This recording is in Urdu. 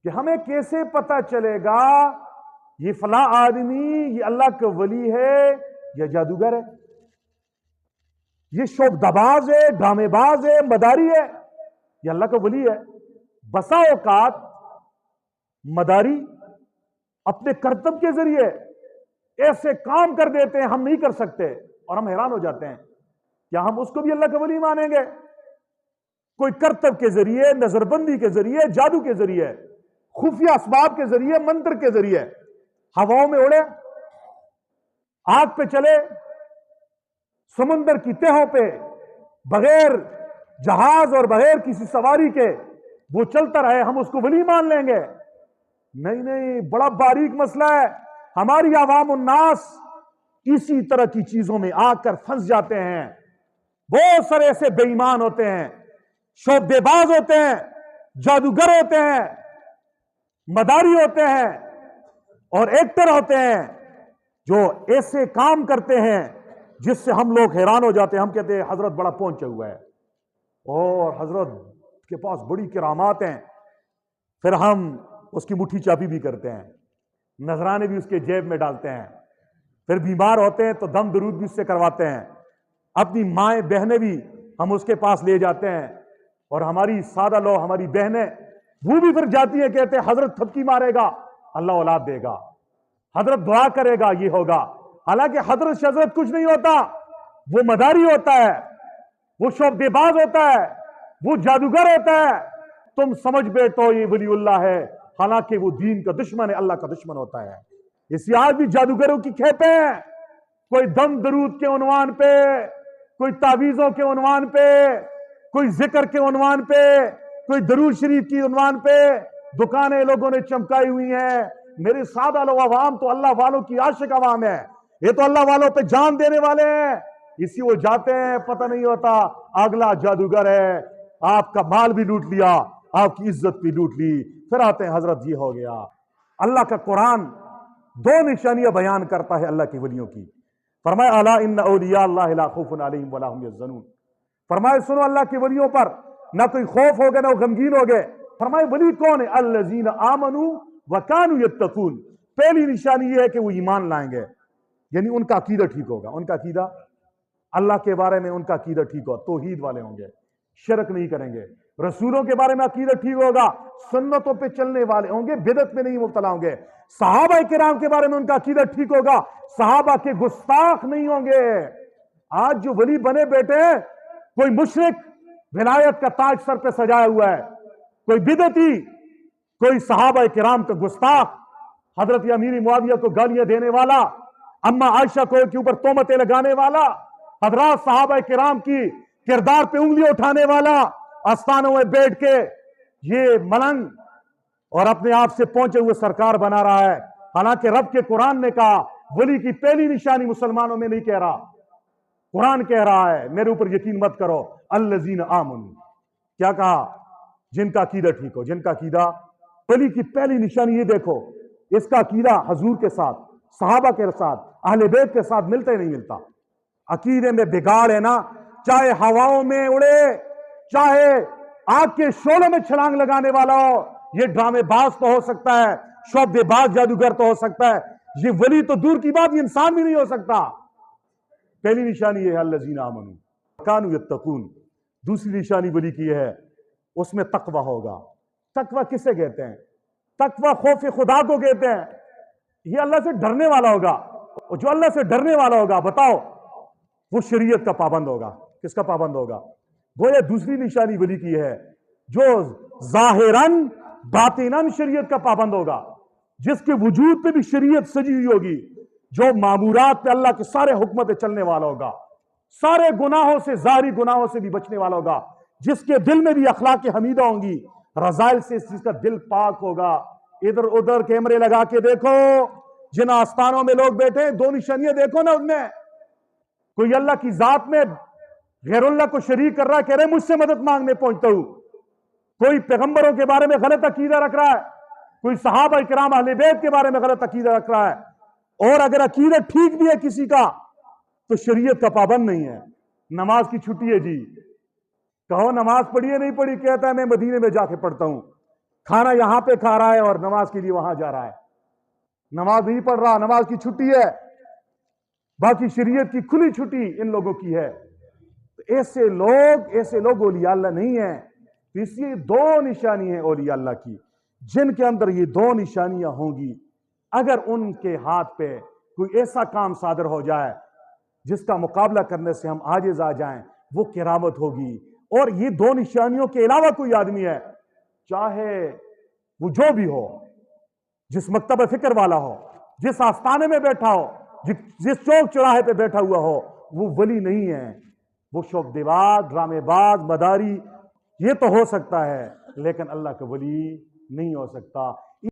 کہ ہمیں کیسے پتہ چلے گا یہ فلاں آدمی یہ اللہ کا ولی ہے یا جادوگر ہے، یہ شوق دباز ہے، ڈرامے باز ہے، مداری ہے، یہ اللہ کا ولی ہے؟ بسا اوقات مداری اپنے کرتب کے ذریعے ایسے کام کر دیتے ہیں ہم نہیں کر سکتے، اور ہم حیران ہو جاتے ہیں کیا ہم اس کو بھی اللہ کا ولی مانیں گے؟ کوئی کرتب کے ذریعے، نظر بندی کے ذریعے، جادو کے ذریعے، خفیہ اسباب کے ذریعے، منتر کے ذریعے ہواؤں میں اڑے، آگ پہ چلے، سمندر کی تہوں پہ بغیر جہاز اور بغیر کسی سواری کے وہ چلتا رہے، ہم اس کو ولی مان لیں گے؟ نہیں نہیں، بڑا باریک مسئلہ ہے۔ ہماری عوام الناس اسی طرح کی چیزوں میں آ کر پھنس جاتے ہیں۔ بہت سارے ایسے بے ایمان ہوتے ہیں، شعبدے باز ہوتے ہیں، جادوگر ہوتے ہیں، مداری ہوتے ہیں اور ایکٹر ہوتے ہیں جو ایسے کام کرتے ہیں جس سے ہم لوگ حیران ہو جاتے ہیں۔ ہم کہتے ہیں حضرت بڑا پہنچا ہوا ہے اور حضرت کے پاس بڑی کرامات ہیں، پھر ہم اس کی مٹھی چاپی بھی کرتے ہیں، نذرانے بھی اس کے جیب میں ڈالتے ہیں، پھر بیمار ہوتے ہیں تو دم درود بھی اس سے کرواتے ہیں، اپنی مائیں بہنیں بھی ہم اس کے پاس لے جاتے ہیں، اور ہماری سادہ لوگ، ہماری بہنیں وہ بھی پھر جاتی ہیں، کہتے ہیں حضرت تھپکی مارے گا اللہ اولاد دے گا، حضرت دعا کرے گا یہ ہوگا۔ حالانکہ حضرت شضرت کچھ نہیں ہوتا، وہ مداری ہوتا ہے، وہ شعبدے باز ہوتا ہے، وہ جادوگر ہوتا ہے۔ تم سمجھ بیٹھو یہ ولی اللہ ہے، حالانکہ وہ دین کا دشمن ہے، اللہ کا دشمن ہوتا ہے۔ اسی آج بھی جادوگروں کی کھیپیں ہیں، کوئی دم درود کے عنوان پہ، کوئی تعویذوں کے عنوان پہ، کوئی ذکر کے عنوان پہ، کوئی درود شریف کی عنوان پہ دکانیں لوگوں نے چمکائی ہوئی ہیں۔ میرے سادہ لوگ عوام تو اللہ والوں کی عاشق عوام ہے، یہ تو اللہ والوں پہ جان دینے والے ہیں، اسی وہ جاتے ہیں، پتہ نہیں ہوتا اگلا جادوگر ہے، آپ کا مال بھی لوٹ لیا، آپ کی عزت بھی لوٹ لی، پھر آتے ہیں حضرت یہ ہو گیا۔ اللہ کا قرآن دو نشانیاں بیان کرتا ہے اللہ کے ولیوں کی۔ فرمایا الا ان اولیاء اللہ لا خوف علیہم ولا هم یحزنون، فرمایا سنو اللہ کے ولیوں پر نہ کوئی خوف ہوگا نہ وہ غمگین ہوگے۔ فرمایا ولی کون ہے؟ الذین آمنوا وکانوا یتقون، پہلی نشانی یہ ہے کہ وہ ایمان لائیں گے، یعنی ان کا عقیدہ ٹھیک ہوگا، ان کا عقیدہ اللہ کے بارے میں ان کا عقیدہ ٹھیک ہوگا، توحید والے ہوں گے، شرک نہیں کریں گے، رسولوں کے بارے میں عقیدہ ٹھیک ہوگا، سنتوں پہ چلنے والے ہوں گے، بدعت میں نہیں مبتلا ہوں گے، صحابہ کرام کے بارے میں ان کا عقیدہ ٹھیک ہوگا، صحابہ کے گستاخ نہیں ہوں گے۔ آج جو ولی بنے بیٹھے ہیں، کوئی مشرک ولایت کا تاج سر پہ سجایا ہوا ہے، کوئی بدعتی، کوئی صحابہ کرام کا گستاخ، حضرت امیر معاویہ کو گالیاں دینے والا، اما عائشہ کو کے اوپر تہمتیں لگانے والا، حضرات صحابہ کرام کی کردار پہ انگلیاں اٹھانے والا، آستانوں میں بیٹھ کے یہ ملنگ اور اپنے آپ سے پہنچے ہوئے سرکار بنا رہا ہے۔ حالانکہ رب کے قرآن نے کہا ولی کی پہلی نشانی مسلمانوں میں نہیں کہہ رہا، قرآن کہہ رہا ہے میرے اوپر یقین مت کرو، الذین آمنوا، کیا کہا؟ جن کا عقیدہ ٹھیک ہو، جن کا عقیدہ، ولی کی پہلی نشانی یہ دیکھو اس کا عقیدہ حضور کے ساتھ، صحابہ کے ساتھ، اہل بیت کے ساتھ ملتا ہی نہیں ملتا۔ عقیدے میں بگاڑ ہے نا، چاہے ہواؤں میں اڑے، چاہے آگ کے شعلوں میں چھلانگ لگانے والا ہو، یہ ڈرامے باز تو ہو سکتا ہے، شعبدے باز جادوگر تو ہو سکتا ہے، یہ ولی تو دور کی بات، یہ انسان بھی نہیں ہو سکتا۔ پہلی نشانی یہ ہے الذین آمنوا کانوا یتقون۔ دوسری نشانی ولی کی ہے اس میں تقوی ہوگا۔ تقوی کسے کہتے ہیں؟ تقوی خوف خدا کو کہتے ہیں، یہ اللہ سے ڈرنے والا ہوگا، اور جو اللہ سے ڈرنے والا ہوگا بتاؤ وہ شریعت کا پابند ہوگا۔ کس کا پابند ہوگا؟ گویا دوسری نشانی ولی کی ہے جو ظاہراً باطناً شریعت کا پابند ہوگا، جس کے وجود پہ بھی شریعت سجی ہوئی ہوگی، جو معمورات پہ اللہ کے سارے حکمت پہ چلنے والا ہوگا، سارے گناہوں سے، ظاہری گناہوں سے بھی بچنے والا ہوگا، جس کے دل میں بھی اخلاق حمیدہ ہوں گی، رذائل سے جس کا دل پاک ہوگا۔ ادھر ادھر کیمرے لگا کے دیکھو، جن آستانوں میں لوگ بیٹھے ہیں، دو نشانیاں دیکھو نا ان میں، کوئی اللہ کی ذات میں غیر اللہ کو شریک کر رہا ہے، کہہ رہے مجھ سے مدد مانگنے پہنچتا ہوں، کوئی پیغمبروں کے بارے میں غلط عقیدہ رکھ رہا ہے، کوئی صحابہ کرام اہل بیت کے بارے میں غلط عقیدہ رکھ رہا ہے، اور اگر عقیدہ ٹھیک بھی ہے کسی کا تو شریعت کا پابند نہیں ہے۔ نماز کی چھٹی ہے جی، کہو نماز پڑھی ہے نہیں پڑھی، کہتا ہے میں مدینے میں جا کے پڑھتا ہوں، کھانا یہاں پہ کھا رہا ہے اور نماز کے لیے وہاں جا رہا ہے، نماز نہیں پڑھ رہا، نماز کی چھٹی ہے، باقی شریعت کی کھلی چھٹی ان لوگوں کی ہے۔ تو ایسے لوگ اولیاء اللہ نہیں ہیں۔ اس لیے دو نشانی ہیں اولیاء اللہ کی، جن کے اندر یہ دو نشانیاں ہوں گی، اگر ان کے ہاتھ پہ کوئی ایسا کام صادر ہو جائے جس کا مقابلہ کرنے سے ہم عاجز آ جائیں، وہ کرامت ہوگی۔ اور یہ دو نشانیوں کے علاوہ کوئی آدمی ہے، چاہے وہ جو بھی ہو، جس مکتب فکر والا ہو، جس آستانے میں بیٹھا ہو، جس چوک چوراہے پہ بیٹھا ہوا ہو، وہ ولی نہیں ہے۔ وہ شوق دیواز، ڈرامے باز، مداری، یہ تو ہو سکتا ہے، لیکن اللہ کا ولی نہیں ہو سکتا۔